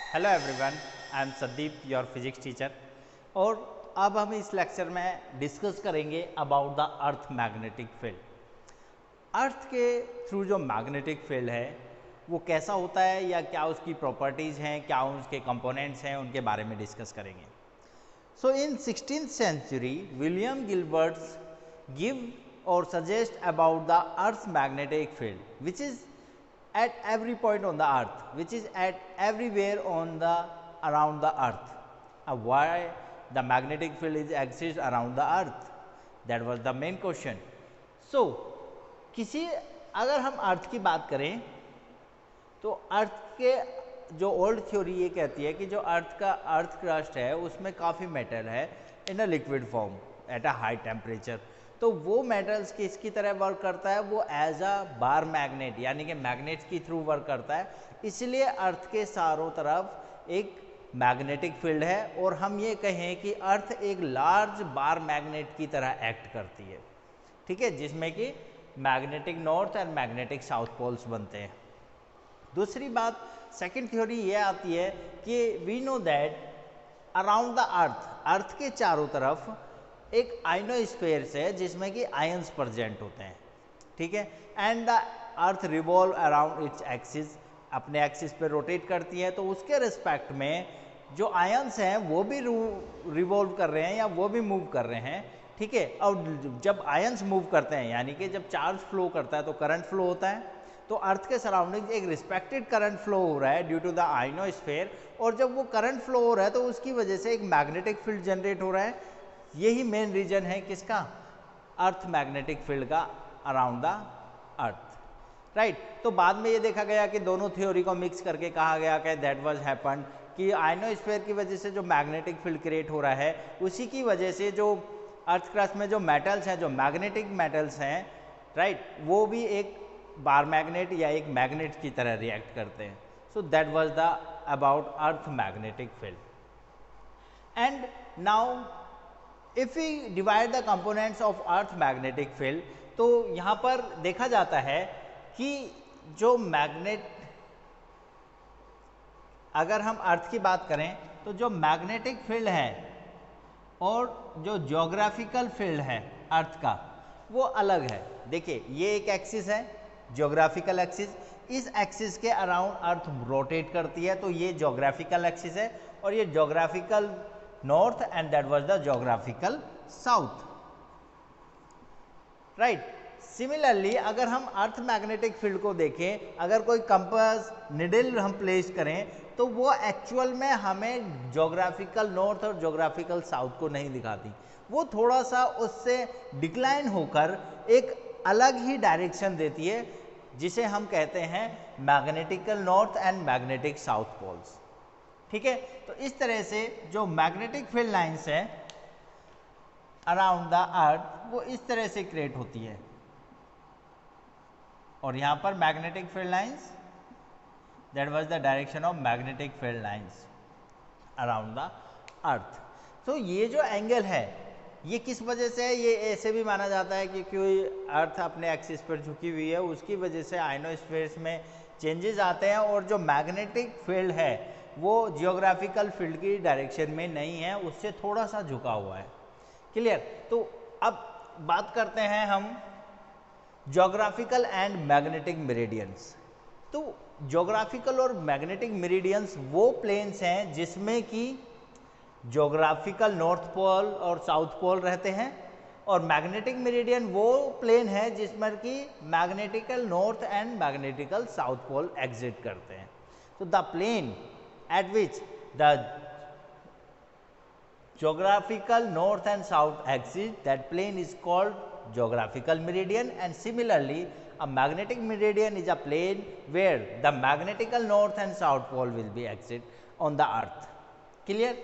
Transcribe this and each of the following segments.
Hello everyone, I am Sandeep, your physics teacher. और अब हम इस लेक्चर में डिस्कस करेंगे about the earth magnetic field. Earth के थ्रू जो मैग्नेटिक फील्ड है वो कैसा होता है या क्या उसकी प्रॉपर्टीज़ हैं, क्या उसके कंपोनेंट्स हैं, उनके बारे में डिस्कस करेंगे। सो इन 16th सेंचुरी विलियम गिलबर्ट्स गिव और suggest about the earth magnetic field which is at every point on the earth, which is at everywhere on the around the earth. Why the magnetic field is exists around the earth? That was the main question. So किसी अगर हम अर्थ की बात करें तो अर्थ के जो old theory ये कहती है कि जो अर्थ क्रस्ट है उसमें काफ़ी मेटल है in a liquid form at a high temperature. तो वो मेटल्स किसकी तरह वर्क करता है, वो एज अ बार मैग्नेट यानी कि मैग्नेट्स की थ्रू वर्क करता है। इसलिए अर्थ के चारों तरफ एक मैग्नेटिक फील्ड है और हम ये कहें कि अर्थ एक लार्ज बार मैग्नेट की तरह एक्ट करती है, ठीक है, जिसमें कि magnetic north and magnetic south poles बनते हैं। दूसरी बात, सेकंड थ्योरी ये आती है कि we know that around the earth के चारों तरफ एक आयनोस्फीयर है जिसमें कि आयंस प्रेजेंट होते हैं, ठीक है, and the earth revolve around its axis, अपने एक्सिस पे रोटेट करती है। तो उसके रिस्पेक्ट में जो आयंस हैं वो भी रिवॉल्व कर रहे हैं या वो भी मूव कर रहे हैं, ठीक है। और जब आयंस मूव करते हैं यानी कि जब चार्ज फ्लो करता है तो करंट फ्लो होता है, तो अर्थ के सराउंडिंग एक रिस्पेक्टेड करंट फ्लो हो रहा है ड्यू टू द आयनोस्फीयर। और जब वो करंट फ्लो हो रहा है तो उसकी वजह से एक मैग्नेटिक फील्ड जनरेट हो रहा है। यही मेन रीजन है किसका, अर्थ मैग्नेटिक फील्ड का अराउंड द अर्थ, राइट। तो बाद में ये देखा गया कि दोनों थ्योरी को मिक्स करके कहा गया कि दैट वाज हैपन कि आयनोस्फीयर की वजह से जो मैग्नेटिक फील्ड क्रिएट हो रहा है उसी की वजह से जो अर्थ क्रस्ट में जो मेटल्स हैं, जो मैग्नेटिक मेटल्स हैं, राइट, वो भी एक बार मैग्नेट या एक मैग्नेट की तरह रिएक्ट करते हैं। So that was the about earth magnetic field. And now if we divide the components of earth magnetic field, तो यहाँ पर देखा जाता है कि जो मैग्नेट, अगर हम अर्थ की बात करें तो जो मैग्नेटिक फील्ड है और जो ज्योग्राफिकल फील्ड है अर्थ का वो अलग है। देखिए ये एक एक्सिस है, ज्योग्राफिकल एक्सिस, इस एक्सिस के अराउंड अर्थ रोटेट करती है, तो ये ज्योग्राफिकल एक्सिस है और ये geographical north and that was the geographical south, right. Similarly अगर हम अर्थ मैग्नेटिक फील्ड को देखें, अगर कोई कंपास निडल हम प्लेस करें तो वो एक्चुअल में हमें ज्योग्राफिकल नॉर्थ और ज्योग्राफिकल साउथ को नहीं दिखाती, वो थोड़ा सा उससे डिक्लाइन होकर एक अलग ही डायरेक्शन देती है जिसे हम कहते हैं magnetical north and magnetic south poles, ठीक है। तो इस तरह से जो मैग्नेटिक फील्ड लाइंस है अराउंड द अर्थ वो इस तरह से क्रिएट होती है और यहाँ पर magnetic field lines, that was the direction of magnetic field lines around the अर्थ। तो ये जो एंगल है ये किस वजह से है, ये ऐसे भी माना जाता है कि कोई अर्थ अपने एक्सिस पर झुकी हुई है, उसकी वजह से आयनोस्फीयर्स में चेंजेस आते हैं और जो मैग्नेटिक फील्ड है वो जियोग्राफिकल फील्ड की डायरेक्शन में नहीं है, उससे थोड़ा सा झुका हुआ है, क्लियर। तो अब बात करते हैं हम ज्योग्राफिकल एंड मैग्नेटिक मेरिडियंस। तो ज्योग्राफिकल और मैग्नेटिक मेरिडियंस वो प्लेन्स हैं जिसमें कि ज्योग्राफिकल नॉर्थ पोल और साउथ पोल रहते हैं और मैग्नेटिक मेरिडियन वो प्लेन है जिसमें कि magnetical north and magnetical south pole exit करते हैं। तो the plane at which the geographical north and south axis, that plane is called geographical meridian, and similarly a magnetic meridian is a plane where the magnetical north and south pole will be exit on the earth, clear।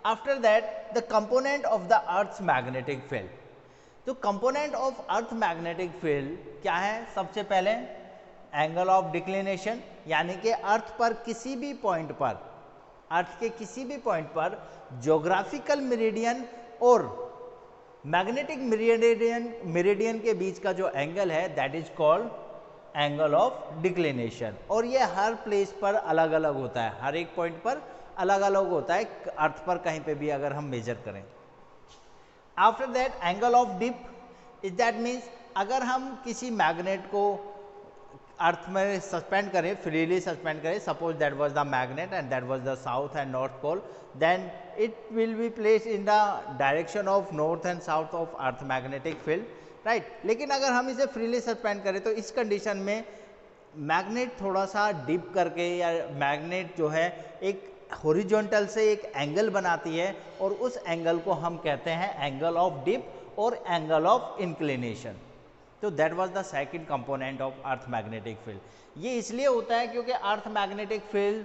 After that the component of the earth's magnetic field, तो component of earth magnetic field क्या है, सबसे पहले angle of declination, यानी कि अर्थ पर किसी भी पॉइंट पर, अर्थ के किसी भी पॉइंट पर ज्योग्राफिकल मेरिडियन और मैग्नेटिक मेरिडियन के बीच का जो एंगल है that is called angle of declination, और ये हर प्लेस पर अलग अलग होता है, हर एक पॉइंट पर अलग अलग होता है अर्थ पर कहीं पे भी अगर हम मेजर करें। After that angle of dip is that means अगर हम किसी मैग्नेट को अर्थ में सस्पेंड करें, फ्रीली सस्पेंड करें, suppose that was the magnet and that was the south and north pole, then it will be placed in the direction of north and south of earth magnetic field, right. लेकिन अगर हम इसे freely suspend करें तो इस condition में magnet थोड़ा सा डिप करके, या मैग्नेट जो है एक हॉरिजॉन्टल से एक एंगल बनाती है, और उस एंगल को हम कहते हैं एंगल ऑफ डिप और एंगल ऑफ इंक्लिनेशन। तो that was the second component of earth magnetic field. ये इसलिए होता है क्योंकि अर्थ मैग्नेटिक फील्ड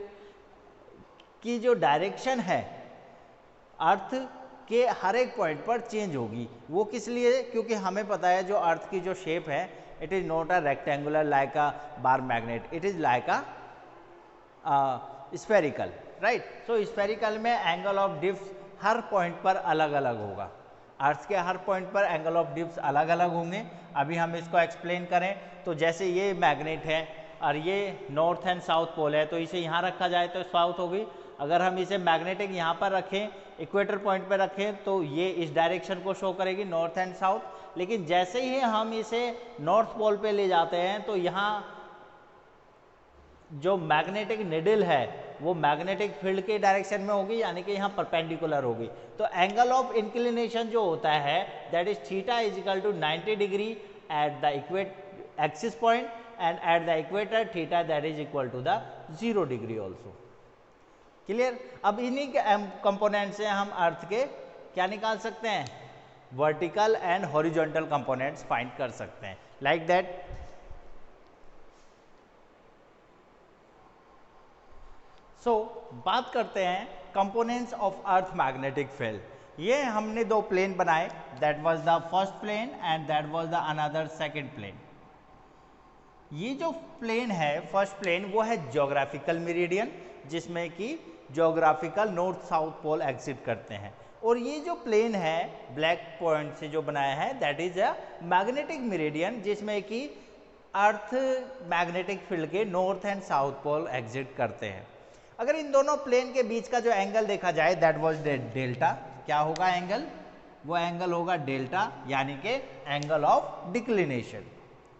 की जो डायरेक्शन है अर्थ के हर एक पॉइंट पर चेंज होगी। वो किस लिए? क्योंकि हमें पता है जो अर्थ की जो शेप है, it is not a rectangular like a bar magnet, it is like a spherical, right. So spherical में एंगल ऑफ डिप्स हर पॉइंट पर अलग अलग होगा, अर्थ के हर पॉइंट पर एंगल ऑफ डिप्स अलग अलग होंगे। अभी हम इसको एक्सप्लेन करें तो जैसे ये मैग्नेट है और ये नॉर्थ एंड साउथ पोल है, तो इसे यहाँ रखा जाए तो साउथ होगी। अगर हम इसे मैग्नेटिक यहाँ पर रखें, इक्वेटर पॉइंट पर रखें, तो ये इस डायरेक्शन को शो करेगी, नॉर्थ एंड साउथ। लेकिन जैसे ही हम इसे नॉर्थ पोल पे ले जाते हैं तो यहाँ जो मैग्नेटिक निडल है वो मैग्नेटिक फील्ड के डायरेक्शन में होगी, यानी कि यहाँ परपेंडिकुलर होगी। तो एंगल ऑफ इंक्लिनेशन जो होता है that is theta is equal to 90 degree at the axis point, and at the equator theta that is equal to the 0 degree also. Clear? अब इन्हीं के कंपोनेंट से हम अर्थ के क्या निकाल सकते हैं? Vertical and horizontal components find कर सकते हैं, लाइक दैट। सो बात करते हैं components of earth magnetic field. ये हमने दो प्लेन बनाए, that was the first plane and that was the another second plane. ये जो प्लेन है फर्स्ट प्लेन, वो है ज्योग्राफिकल मेरिडियन, जिसमें कि geographical north south pole exit करते हैं। और ये जो प्लेन है ब्लैक पॉइंट से जो बनाया है that is a magnetic meridian, जिसमें कि अर्थ मैग्नेटिक फील्ड के north and south pole exit करते हैं। अगर इन दोनों प्लेन के बीच का जो एंगल देखा जाए दैट वाज डेल्टा, क्या होगा एंगल? वो एंगल होगा डेल्टा, यानी कि angle of declination.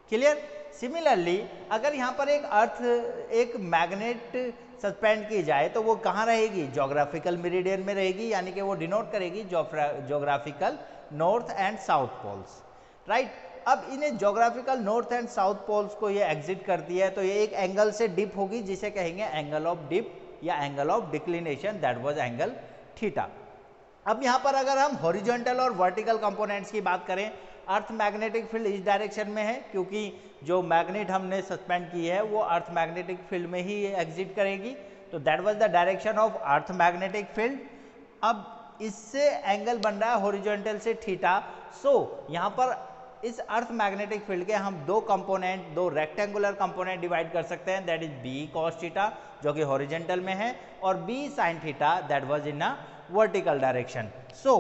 Clear? Similarly अगर यहाँ पर एक मैग्नेट सस्पेंड की जाए तो वो कहाँ रहेगी? ज्योग्राफिकल मेरिडियन में रहेगी, यानी कि वो डिनोट करेगी geographical north and south poles, right. अब इन्हें geographical north and south poles को ये एग्जिट करती है, तो ये एक एंगल से डिप होगी, जिसे कहेंगे एंगल ऑफ डिप या angle of declination, that was angle theta. अब यहाँ पर अगर हम हॉरिजॉन्टल और वर्टिकल कंपोनेंट्स की बात करें, अर्थ मैग्नेटिक फील्ड इस डायरेक्शन में है, क्योंकि जो मैग्नेट हमने सस्पेंड की है वो अर्थ मैग्नेटिक फील्ड में ही एग्जिट करेगी, तो that was the direction of earth magnetic field. अब इससे एंगल बन रहा है हॉरिजॉन्टल से थीटा। सो यहाँ पर इस अर्थ मैग्नेटिक फील्ड के हम दो कंपोनेंट, दो रेक्टेंगुलर कंपोनेंट डिवाइड कर सकते हैं, that is B cos theta जो कि हॉरिजॉन्टल में है, और B sine theta that was in a vertical direction. So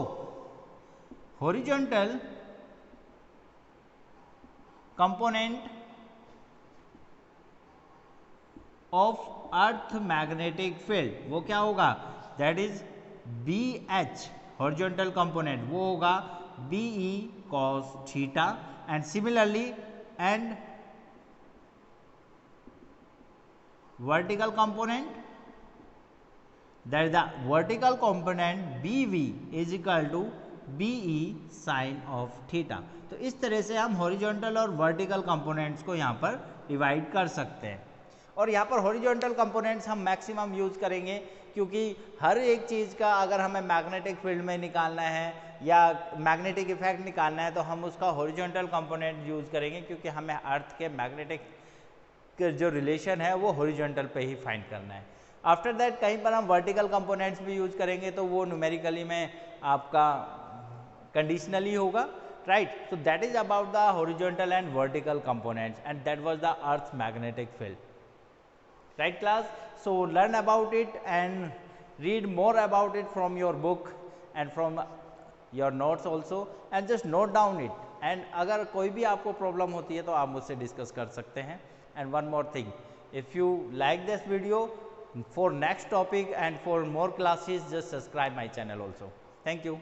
horizontal component of earth magnetic field वो क्या होगा? That is B H, horizontal component वो होगा B E cos theta, and similarly and vertical component, that is the vertical component BV is equal to BE sin of theta। तो इस तरह से हम हॉरिजॉन्टल और वर्टिकल कंपोनेंट्स को यहाँ पर डिवाइड कर सकते हैं। और यहाँ पर हॉरिजॉन्टल कंपोनेंट्स हम मैक्सिमम यूज करेंगे, क्योंकि हर एक चीज़ का अगर हमें मैग्नेटिक फील्ड में निकालना है या मैग्नेटिक इफेक्ट निकालना है तो हम उसका हॉरिजॉन्टल कंपोनेंट यूज करेंगे, क्योंकि हमें अर्थ के मैग्नेटिक के जो रिलेशन है वो हॉरिजॉन्टल पे ही फाइंड करना है। आफ्टर दैट कहीं पर हम वर्टिकल कंपोनेंट्स भी यूज करेंगे तो वो न्यूमेरिकली में आपका कंडीशनली होगा, right. So that is about the horizontal and vertical components, and that was the earth magnetic field, right class? So learn about it and read more about it from your book and from your notes also, and just note down it, and अगर कोई भी आपको problem होती है तो आप मुझसे discuss कर सकते हैं। And one more thing, if you like this video, for next topic and for more classes, just subscribe my channel also. Thank you.